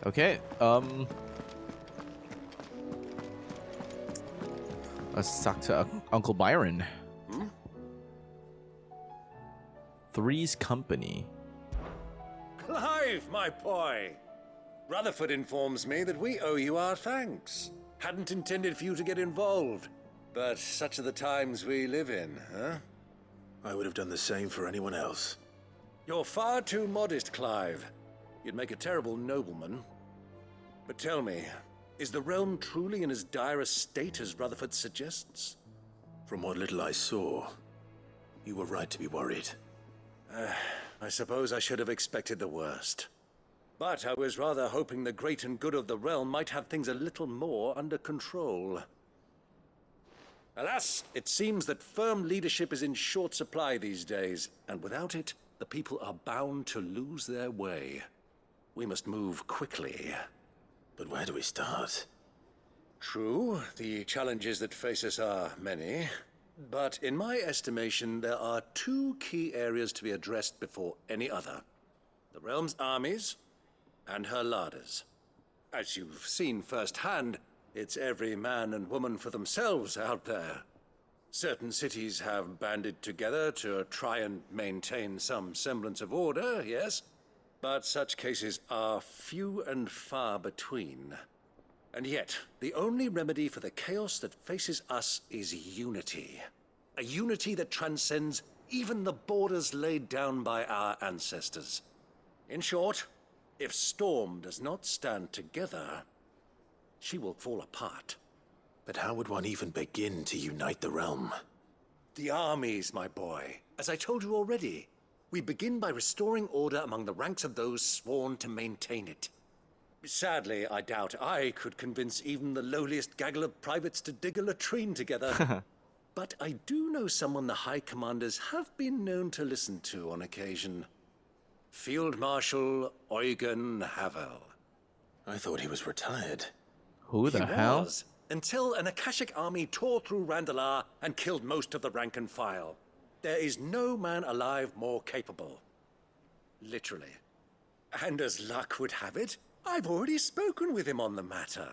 Okay, let's talk to Uncle Byron. Three's Company. Clive, my boy! Rutherford informs me that we owe you our thanks. Hadn't intended for you to get involved, but such are the times we live in, huh? I would have done the same for anyone else. You're far too modest, Clive. You'd make a terrible nobleman. But tell me, is the realm truly in as dire a state as Rutherford suggests? From what little I saw, you were right to be worried. I suppose I should have expected the worst. But I was rather hoping the great and good of the realm might have things a little more under control. Alas, it seems that firm leadership is in short supply these days, and without it, the people are bound to lose their way. We must move quickly. But where do we start? True, the challenges that face us are many. But in my estimation, there are two key areas to be addressed before any other. The realm's armies and her larders. As you've seen firsthand, it's every man and woman for themselves out there. Certain cities have banded together to try and maintain some semblance of order, yes, but such cases are few and far between. And yet, the only remedy for the chaos that faces us is unity. A unity that transcends even the borders laid down by our ancestors. In short, if Storm does not stand together, she will fall apart. But how would one even begin to unite the realm? The armies, my boy. As I told you already, we begin by restoring order among the ranks of those sworn to maintain it. Sadly, I doubt I could convince even the lowliest gaggle of privates to dig a latrine together. But I do know someone the High Commanders have been known to listen to on occasion. Field Marshal Eugen Havel. I thought he was retired. Who the hell? Was, until an Akashic army tore through Randalar and killed most of the rank and file. There is no man alive more capable. Literally. And as luck would have it, I've already spoken with him on the matter.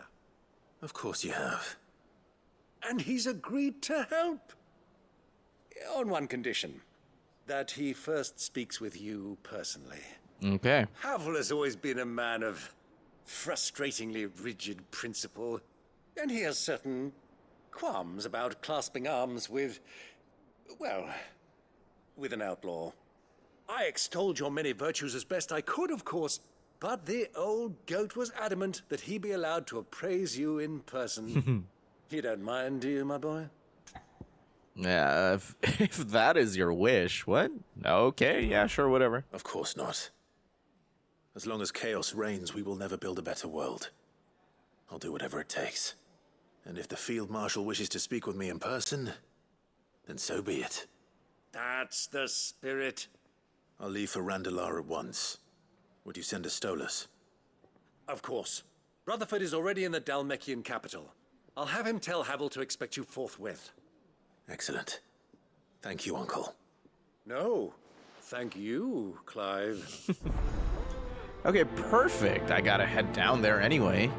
Of course you have. And he's agreed to help. On one condition. That he first speaks with you personally. Okay. Havel has always been a man of frustratingly rigid principle, and he has certain qualms about clasping arms with, well, with an outlaw. I extolled your many virtues as best I could, of course, but the old goat was adamant that he be allowed to appraise you in person. You don't mind, do you, my boy? Yeah, if that is your wish, what? Okay, yeah, sure, whatever. Of course not. As long as chaos reigns, we will never build a better world. I'll do whatever it takes. And if the Field Marshal wishes to speak with me in person, then so be it. That's the spirit. I'll leave for Randalar at once. Would you send a Stolas? Of course. Rutherford is already in the Dalmekian capital. I'll have him tell Havel to expect you forthwith. Excellent. Thank you, Uncle. No, thank you, Clive. Okay, perfect. I gotta head down there anyway.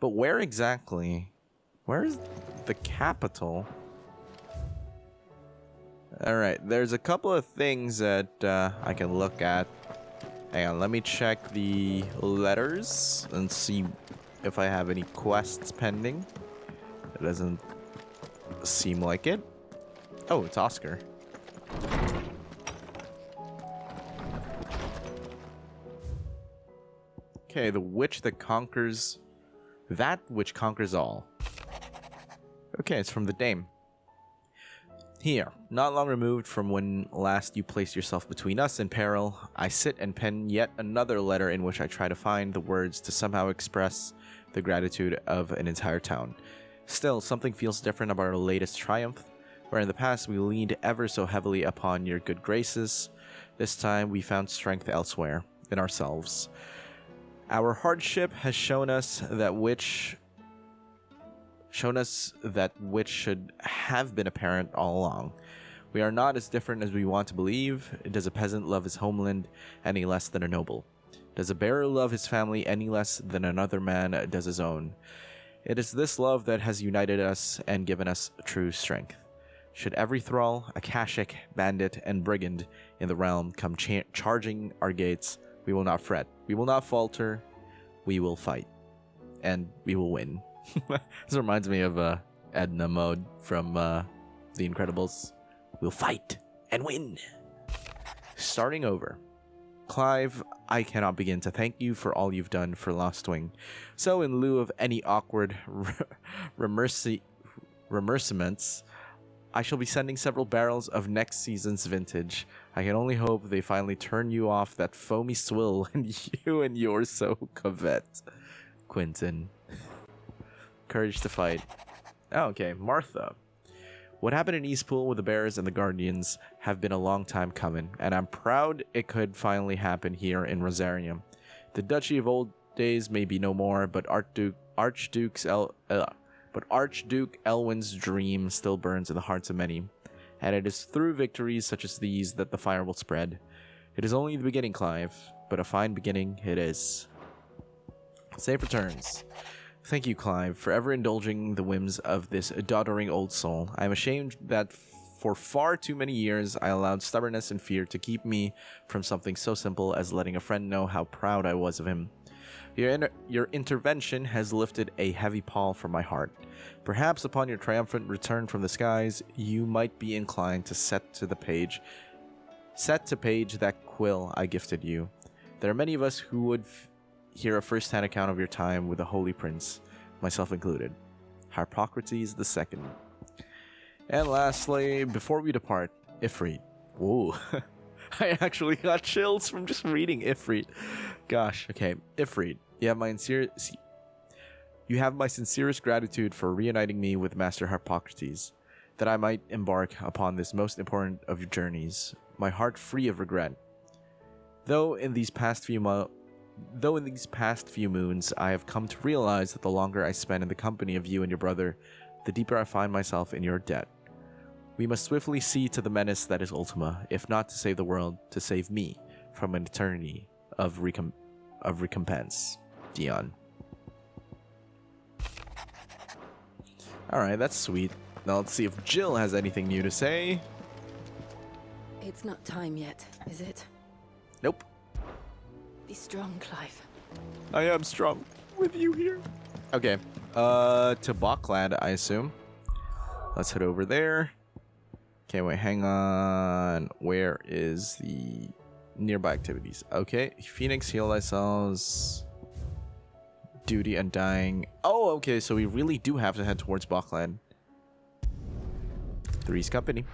But where exactly? Where's the capital? Alright, there's a couple of things that I can look at. Hang on, let me check the letters and see if I have any quests pending. It doesn't seem like it. Oh, it's Oscar. Okay, the witch that conquers... That which conquers all. Okay, it's from the Dame. Here, not long removed from when last you placed yourself between us and peril, I sit and pen yet another letter in which I try to find the words to somehow express the gratitude of an entire town. Still, something feels different about our latest triumph, where in the past we leaned ever so heavily upon your good graces. This time we found strength elsewhere, in ourselves. Our hardship has shown us that which should have been apparent all along. We are not as different as we want to believe. Does a peasant love his homeland any less than a noble? Does a bearer love his family any less than another man does his own? It is this love that has united us and given us true strength. Should every thrall, Akashic, bandit, and brigand in the realm come charging our gates, we will not fret. We will not falter. We will fight. And we will win. This reminds me of Edna Mode from The Incredibles. We'll fight and win. Starting over. Clive, I cannot begin to thank you for all you've done for Lost Wing. So in lieu of any awkward remerciements, I shall be sending several barrels of next season's vintage. I can only hope they finally turn you off that foamy swill and you and yours so covet. Quentin. Courage to fight. Oh, okay, Martha. What happened in Eastpool with the Bears and the Guardians have been a long time coming, and I'm proud it could finally happen here in Rosarium. The Duchy of old days may be no more, but Archduke Elwin's dream still burns in the hearts of many, and it is through victories such as these that the fire will spread. It is only the beginning, Clive, but a fine beginning it is. Safe returns. Thank you, Clive, for ever indulging the whims of this doddering old soul. I am ashamed that for far too many years I allowed stubbornness and fear to keep me from something so simple as letting a friend know how proud I was of him. Your intervention has lifted a heavy pall from my heart. Perhaps upon your triumphant return from the skies, you might be inclined to set to page that quill I gifted you. There are many of us who would hear a first-hand account of your time with the Holy Prince, myself included. Harpocrates II. And lastly, before we depart, Ifrit. Whoa. I actually got chills from just reading Ifrit. Gosh, okay. Ifrit, you have my sincerest gratitude for reuniting me with Master Harpocrates, that I might embark upon this most important of your journeys, my heart free of regret. Though in these past few moons, I have come to realize that the longer I spend in the company of you and your brother, the deeper I find myself in your debt. We must swiftly see to the menace that is Ultima, if not to save the world, to save me from an eternity of recompense. Dion. Alright, that's sweet. Now let's see if Jill has anything new to say. It's not time yet, is it? Nope. Be strong, Clive. I am strong with you here. Okay. To Bokland, I assume. Let's head over there. Okay, wait, hang on. Where is the nearby activities? Okay, Phoenix, heal ourselves. Duty Undying. Oh, okay, so we really do have to head towards Bokland. Three's company.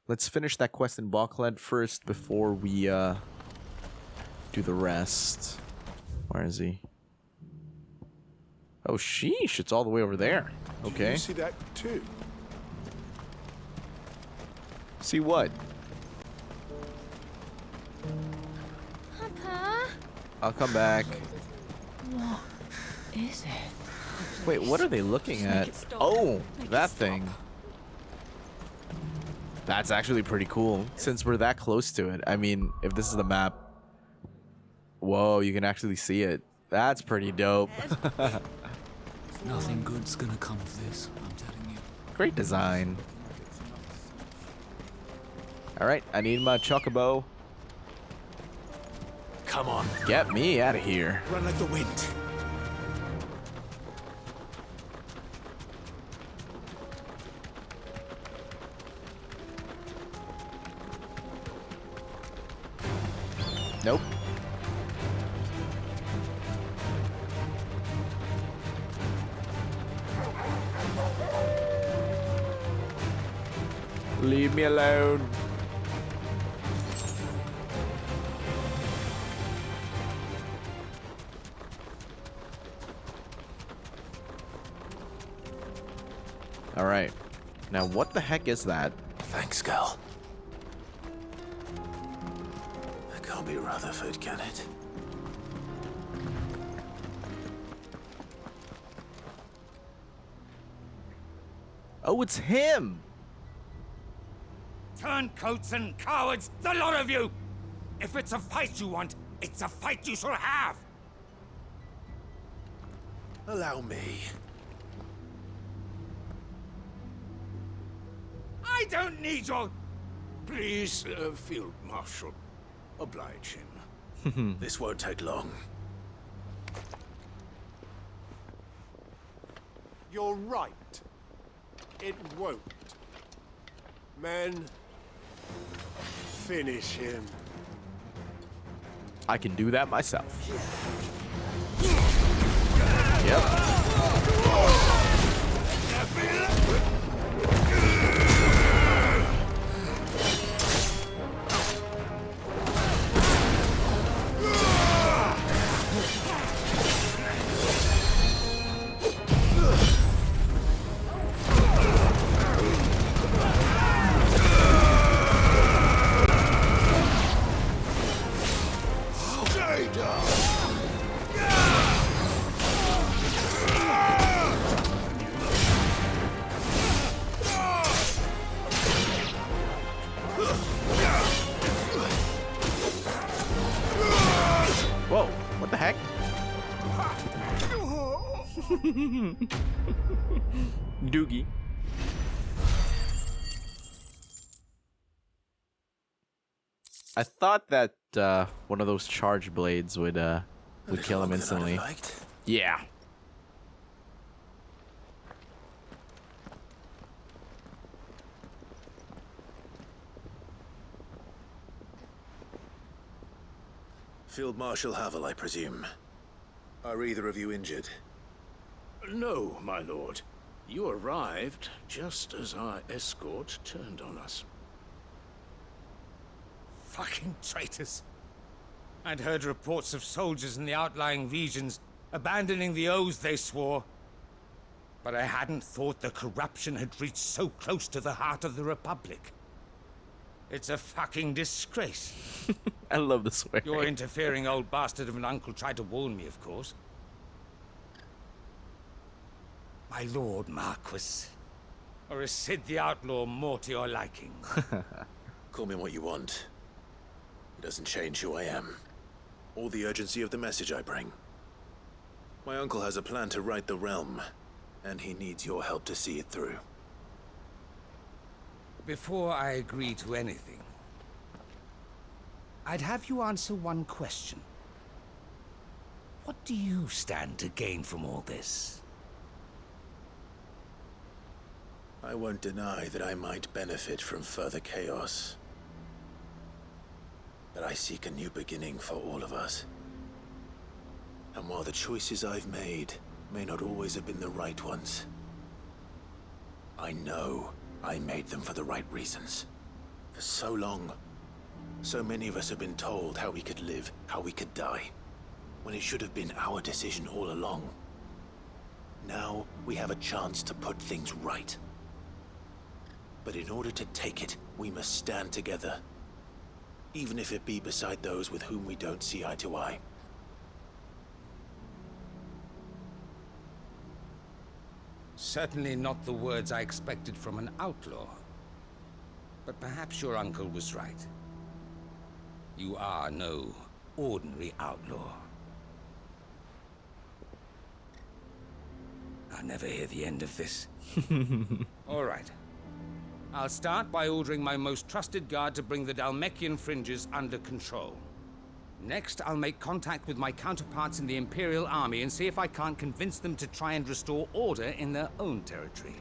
Let's finish that quest in Bokland first before we do the rest. Where is he? Oh, sheesh, it's all the way over there. Okay. Did you see that too? See what? Papa? I'll come back. What is it? Wait, what are they looking at? Oh, that thing. That's actually pretty cool, since we're that close to it. I mean, if this is the map... Whoa, you can actually see it. That's pretty dope. Nothing good's gonna come of this, I'm telling you. Great design. Alright, I need my chocobo. Come on, Get me out of here. run like the wind. Nope. Leave me alone. All right. Now, what the heck is that? Thanks, Gal. That can't be Rutherford, can it? Oh, it's him. Turncoats and cowards, the lot of you! If it's a fight you want, It's a fight you shall have! Allow me. I don't need your... Please, Field Marshal. Oblige him. This won't take long. You're right. It won't. Men, finish him. I can do that myself. Yep. Whoa, what the heck? Doogie. I thought that one of those charge blades would kill him instantly. Yeah. Field Marshal Havel, I presume. Are either of you injured? No, my lord. You arrived just as our escort turned on us. Fucking traitors. I'd heard reports of soldiers in the outlying regions abandoning the oaths they swore. But I hadn't thought the corruption had reached so close to the heart of the Republic. It's a fucking disgrace. I love the swear. Your interfering old bastard of an uncle tried to warn me, of course. My lord Marquis. Or is Sid the Outlaw more to your liking? Call me what you want. It doesn't change who I am, or the urgency of the message I bring. My uncle has a plan to right the realm, and he needs your help to see it through. Before I agree to anything, I'd have you answer one question. What do you stand to gain from all this? I won't deny that I might benefit from further chaos. But I seek a new beginning for all of us. And while the choices I've made may not always have been the right ones, I know I made them for the right reasons. For so long, so many of us have been told how we could live, how we could die, when it should have been our decision all along. Now we have a chance to put things right. But in order to take it, we must stand together. Even if it be beside those with whom we don't see eye to eye. Certainly not the words I expected from an outlaw. But perhaps your uncle was right. You are no ordinary outlaw. I'll never hear the end of this. All right. I'll start by ordering my most trusted guard to bring the Dalmekian fringes under control. Next, I'll make contact with my counterparts in the Imperial Army and see if I can't convince them to try and restore order in their own territory.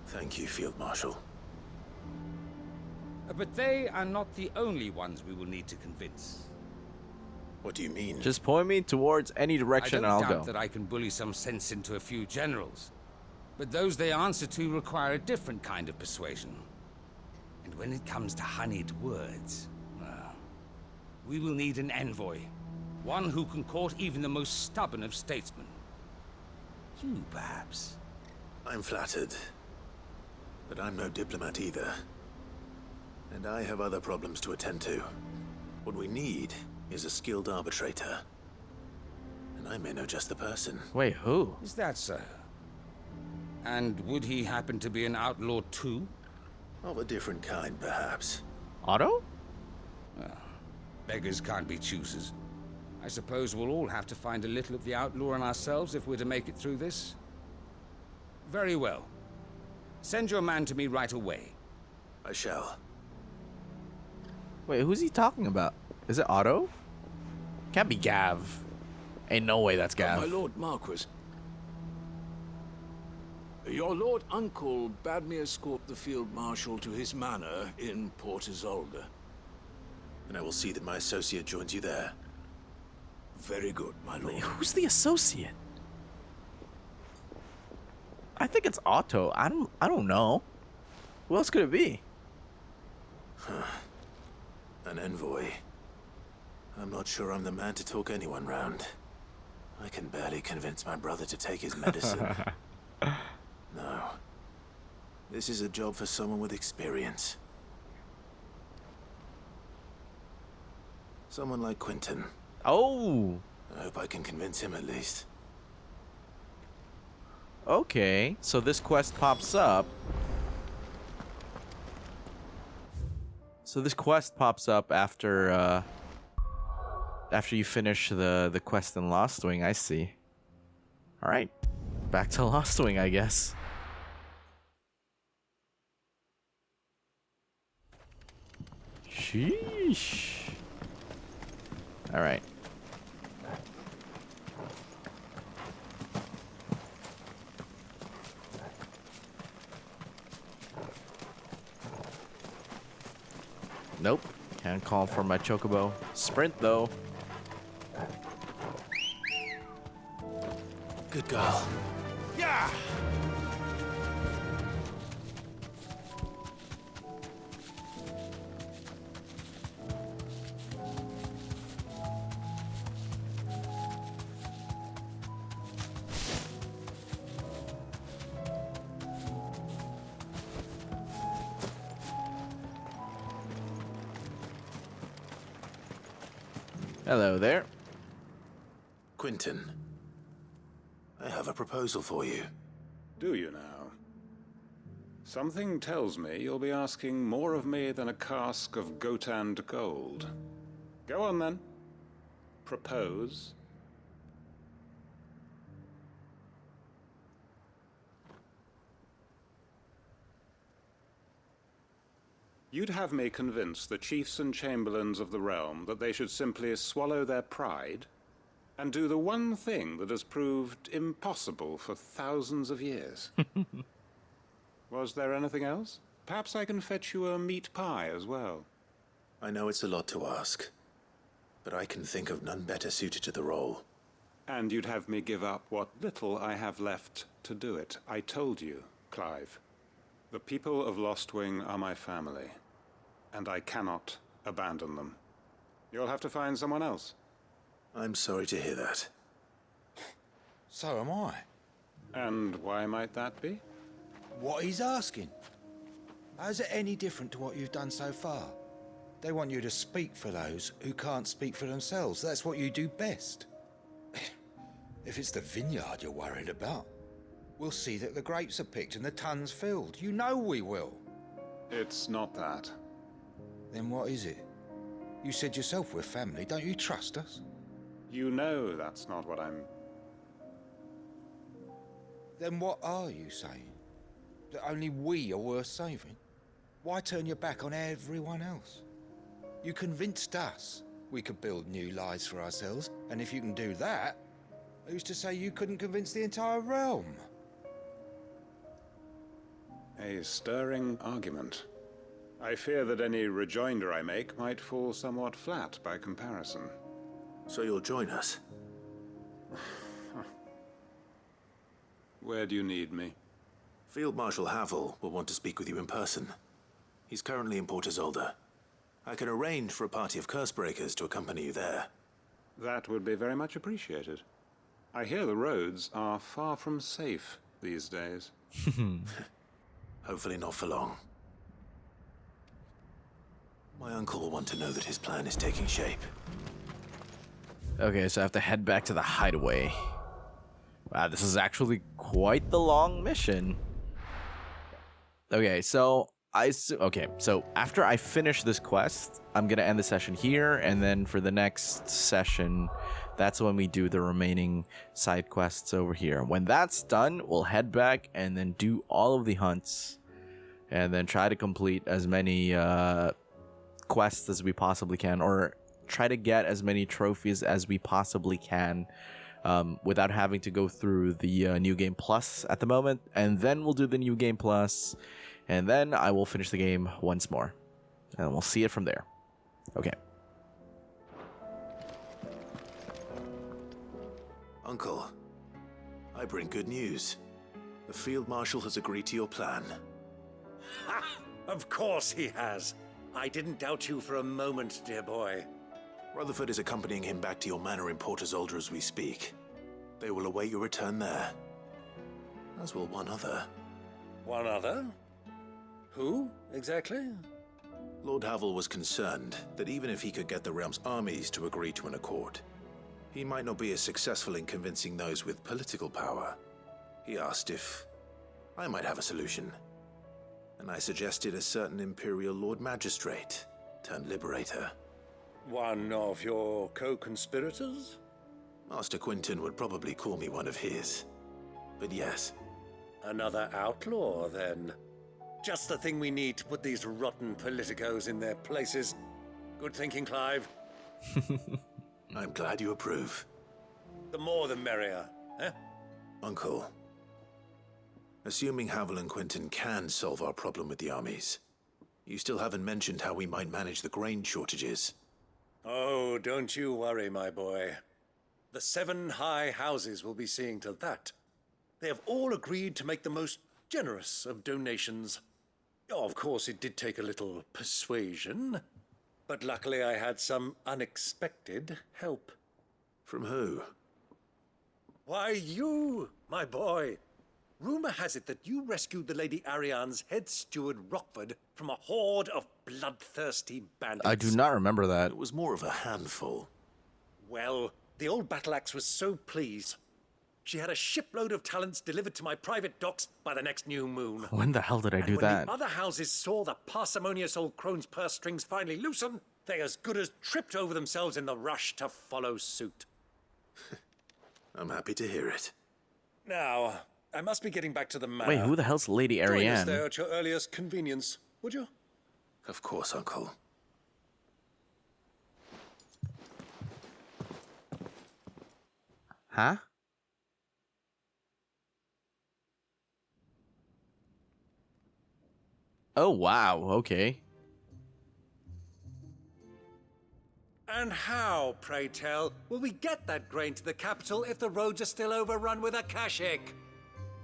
Thank you, Field Marshal. But they are not the only ones we will need to convince. What do you mean? Just point me towards any direction and I I'll don't doubt go. that I can bully some sense into a few generals. But those they answer to require a different kind of persuasion. And when it comes to honeyed words, well, we will need an envoy. One who can court even the most stubborn of statesmen. You, perhaps. I'm flattered. But I'm no diplomat either. And I have other problems to attend to. What we need is a skilled arbitrator. And I may know just the person. Wait, who? Is that so? And would he happen to be an outlaw too? Of a different kind, perhaps. Otto? Beggars can't be choosers. I suppose we'll all have to find a little of the outlaw in ourselves if we're to make it through this. Very well. Send your man to me right away. I shall. Wait, who's he talking about? Is it Otto? Can't be Gav. Ain't no way that's Gav. My Lord Marquis. Your Lord Uncle bade me escort the Field Marshal to his manor in Port Isolde. And I will see that my associate joins you there. Very good, my lord. Wait, who's the associate? I think it's Otto. I don't know. Who else could it be? An envoy. I'm not sure I'm the man to talk anyone round. I can barely convince my brother to take his medicine. No. This is a job for someone with experience. Someone like Quentin. Oh, I hope I can convince him at least. okay. So this quest pops up. After you finish the quest in Lost Wing. I see. All right, back to Lost Wing, I guess. Sheesh. All right. Nope. Can't call for my chocobo. Sprint, though. Good girl. Yeah! Hello there. Quentin. I have a proposal for you. Do you now? Something tells me you'll be asking more of me than a cask of Gotand gold. Go on then. Propose. You'd have me convince the chiefs and chamberlains of the realm that they should simply swallow their pride and do the one thing that has proved impossible for thousands of years. Was there anything else? Perhaps I can fetch you a meat pie as well. I know it's a lot to ask, but I can think of none better suited to the role. And you'd have me give up what little I have left to do it. I told you, Clive. The people of Lostwing are my family, and I cannot abandon them. You'll have to find someone else. I'm sorry to hear that. So am I. And why might that be? What he's asking. How's it any different to what you've done so far? They want you to speak for those who can't speak for themselves. That's what you do best. If it's the vineyard you're worried about, we'll see that the grapes are picked and the tons filled. You know we will. It's not that. Then what is it? You said yourself we're family. Don't you trust us? You know that's not what I'm... Then what are you saying? That only we are worth saving? Why turn your back on everyone else? You convinced us we could build new lives for ourselves, and if you can do that, who's to say you couldn't convince the entire realm? A stirring argument. I fear that any rejoinder I make might fall somewhat flat by comparison. So you'll join us? Where do you need me? Field Marshal Havel will want to speak with you in person. He's currently in Port Isolde. I can arrange for a party of Cursebreakers to accompany you there. That would be very much appreciated. I hear the roads are far from safe these days. Hopefully not for long. My uncle will want to know that his plan is taking shape. Okay, so I have to head back to the hideaway. Wow, this is actually quite the long mission. Okay, so Okay, so after I finish this quest, I'm gonna end the session here, and then for the next session, that's when we do the remaining side quests over here. When that's done, we'll head back and then do all of the hunts, and then try to complete as many quests as we possibly can, or try to get as many trophies as we possibly can, without having to go through the New Game Plus at the moment. And then we'll do the New Game Plus, and then I will finish the game once more, and we'll see it from there. Okay. Uncle, I bring good news. The Field Marshal has agreed to your plan. Ha! Of course he has. I didn't doubt you for a moment, dear boy. Rutherford is accompanying him back to your manor in Port Isolde as we speak. They will await your return there. As will one other. One other? Who, exactly? Lord Havel was concerned that even if he could get the realm's armies to agree to an accord, he might not be as successful in convincing those with political power. He asked if I might have a solution, and I suggested a certain Imperial Lord Magistrate turned Liberator. One of your co-conspirators? Master Quinton would probably call me one of his, but yes. Another outlaw, then. Just the thing we need to put these rotten politicos in their places. Good thinking, Clive. I'm glad you approve. The more the merrier, eh? Uncle, assuming Havel and Quinton can solve our problem with the armies, you still haven't mentioned how we might manage the grain shortages. Oh, don't you worry, my boy. The 7 high houses will be seeing to that. They have all agreed to make the most generous of donations. Oh, of course, it did take a little persuasion, but luckily I had some unexpected help. From who? Why, you, my boy. Rumor has it that you rescued the Lady Ariane's head steward Rockford from a horde of bloodthirsty bandits. I do not remember that. It was more of a handful. Well, the old battle axe was so pleased. She had a shipload of talents delivered to my private docks by the next new moon. When the hell did I do when that? the other houses saw the parsimonious old crone's purse strings finally loosen, they as good as tripped over themselves in the rush to follow suit. I'm happy to hear it. Now, I must be getting back to the manor. Wait, who the hell's Lady Join us Ariane? there at your earliest convenience, would you? Of course, Uncle. Huh? Oh, wow. Okay. And how, pray tell, will we get that grain to the capital if the roads are still overrun with Akashic?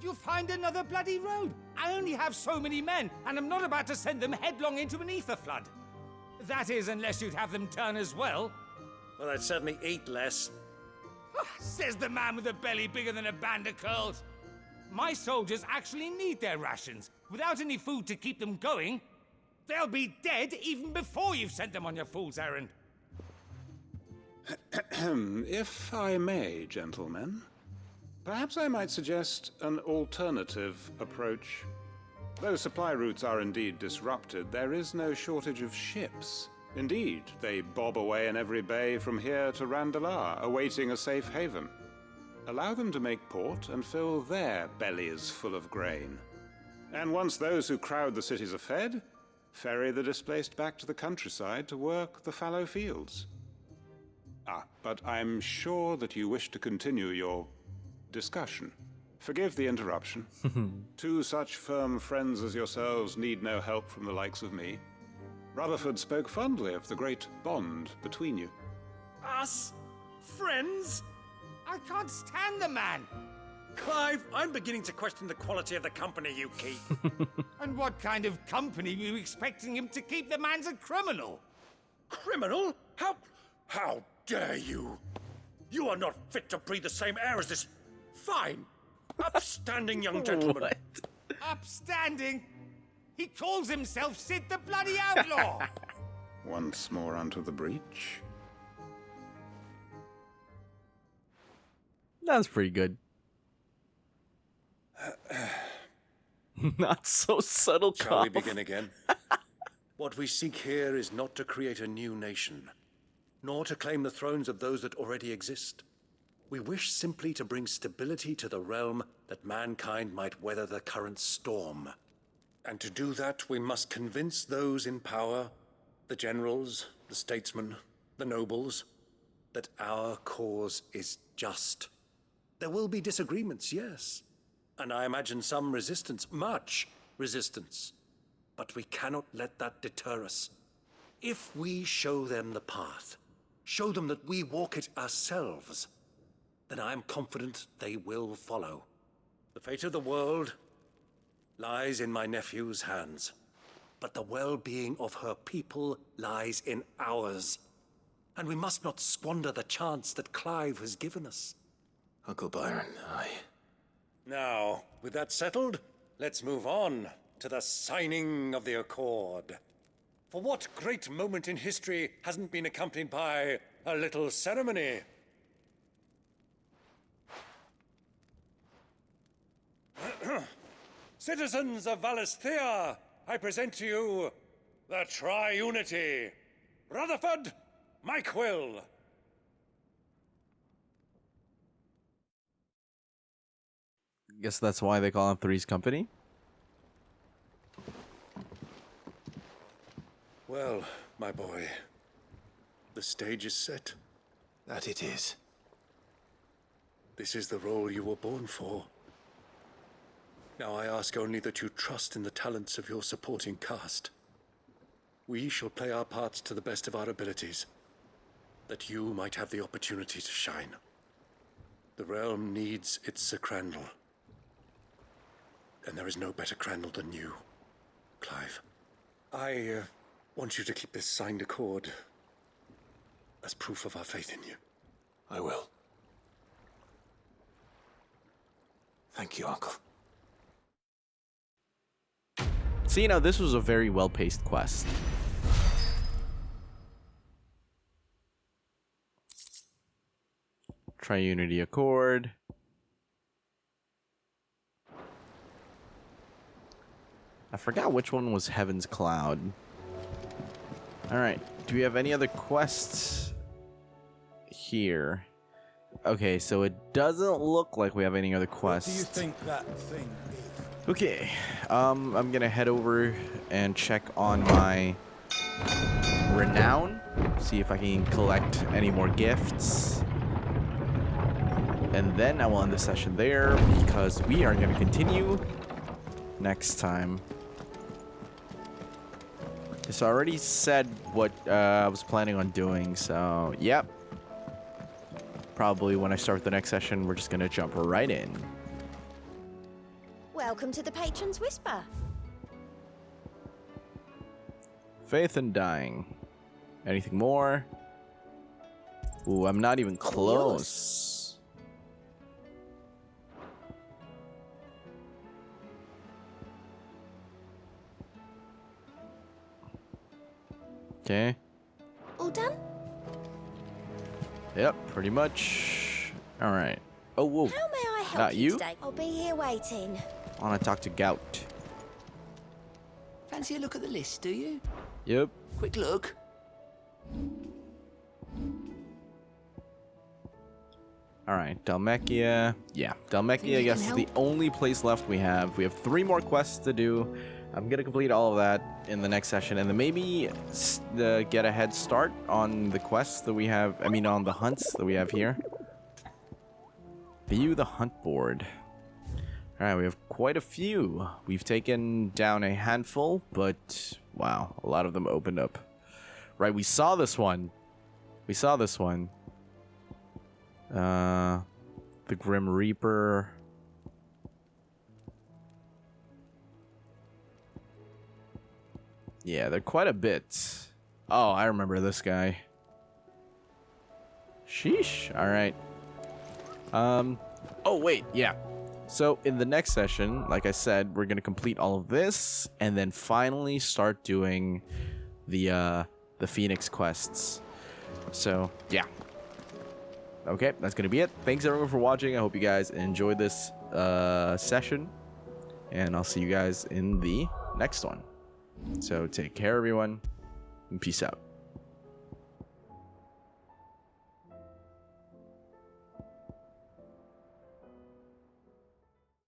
You'll find another bloody road. I only have so many men, and I'm not about to send them headlong into an ether flood. That is, unless you'd have them turn as well. Well, I'd certainly eat less. Says the man with a belly bigger than a band of curls. My soldiers actually need their rations. Without any food to keep them going, they'll be dead even before you've sent them on your fool's errand. If I may, gentlemen, perhaps I might suggest an alternative approach. Though supply routes are indeed disrupted, there is no shortage of ships. Indeed, they bob away in every bay from here to Randalar, awaiting a safe haven. Allow them to make port and fill their bellies full of grain. And once those who crowd the cities are fed, ferry the displaced back to the countryside to work the fallow fields. But I'm sure that you wish to continue your discussion. Forgive the interruption. 2 such firm friends as yourselves need no help from the likes of me. Rutherford spoke fondly of the great bond between you. Us? Friends? I can't stand the man. Clive, I'm beginning to question the quality of the company you keep. And what kind of company were you expecting him to keep? The man's a criminal. Criminal? How dare you? You are not fit to breathe the same air as this fine, upstanding young gentleman. What? Upstanding? He calls himself Sid the Bloody Outlaw. Once more onto the breach. That's pretty good. Not so subtle, Shall we cough. begin again? What we seek here is not to create a new nation, nor to claim the thrones of those that already exist. We wish simply to bring stability to the realm that mankind might weather the current storm. And to do that, we must convince those in power, the generals, the statesmen, the nobles, that our cause is just. There will be disagreements, yes. And I imagine some resistance, much resistance. But we cannot let that deter us. If we show them the path, show them that we walk it ourselves, then I am confident they will follow. The fate of the world lies in my nephew's hands, but the well-being of her people lies in ours. And we must not squander the chance that Clive has given us. Uncle Byron, Now, with that settled, let's move on to the signing of the Accord. For what great moment in history hasn't been accompanied by a little ceremony? Citizens of Valisthea, I present to you the Triunity. Rutherford, Mike Will. Guess that's why they call him Three's Company. Well, my boy, the stage is set. that it is. This is the role you were born for. Now I ask only that you trust in the talents of your supporting cast. We shall play our parts to the best of our abilities, that you might have the opportunity to shine. The realm needs its Sir Crandall. And there is no better Crandall than you, Clive. I want you to keep this signed accord as proof of our faith in you. I will. Thank you, Uncle. See, now this was a very well-paced quest. Triunity Accord. I forgot which one was Heaven's Cloud. Alright, do we have any other quests here? Okay, so it doesn't look like we have any other quests. What do you think that thing is? Okay, I'm gonna head over and check on my renown, see if I can collect any more gifts. And then I will end the session there because we are gonna continue next time. So I already said what I was planning on doing, so yep. Probably when I start the next session, we're just gonna jump right in. Welcome to the Patron's Whisper. Faith and dying. Anything more? Ooh, I'm not even close. Okay. All done? Yep, pretty much. All right. Oh, whoa. How may I help Not you? today? I'll be here waiting. I want to talk to Gout. Fancy a look at the list, do you? Yep. Quick look. All right, Dhalmekia. Yeah, Dhalmekia, I guess, is the only place left we have. We have 3 more quests to do. I'm going to complete all of that in the next session, and then maybe get a head start on the quests that we have, I mean, on the hunts that we have here. View the hunt board. All right, we have quite a few. We've taken down a handful, but wow, a lot of them opened up. Right, we saw this one. We saw this one. The Grim Reaper. Yeah, they're quite a bit. Oh, I remember this guy. Sheesh. All right. Oh, wait. Yeah. So in the next session, like I said, we're going to complete all of this and then finally start doing the Phoenix quests. So, yeah. Okay, that's going to be it. Thanks everyone for watching. I hope you guys enjoyed this session. And I'll see you guys in the next one. So take care, everyone, and peace out.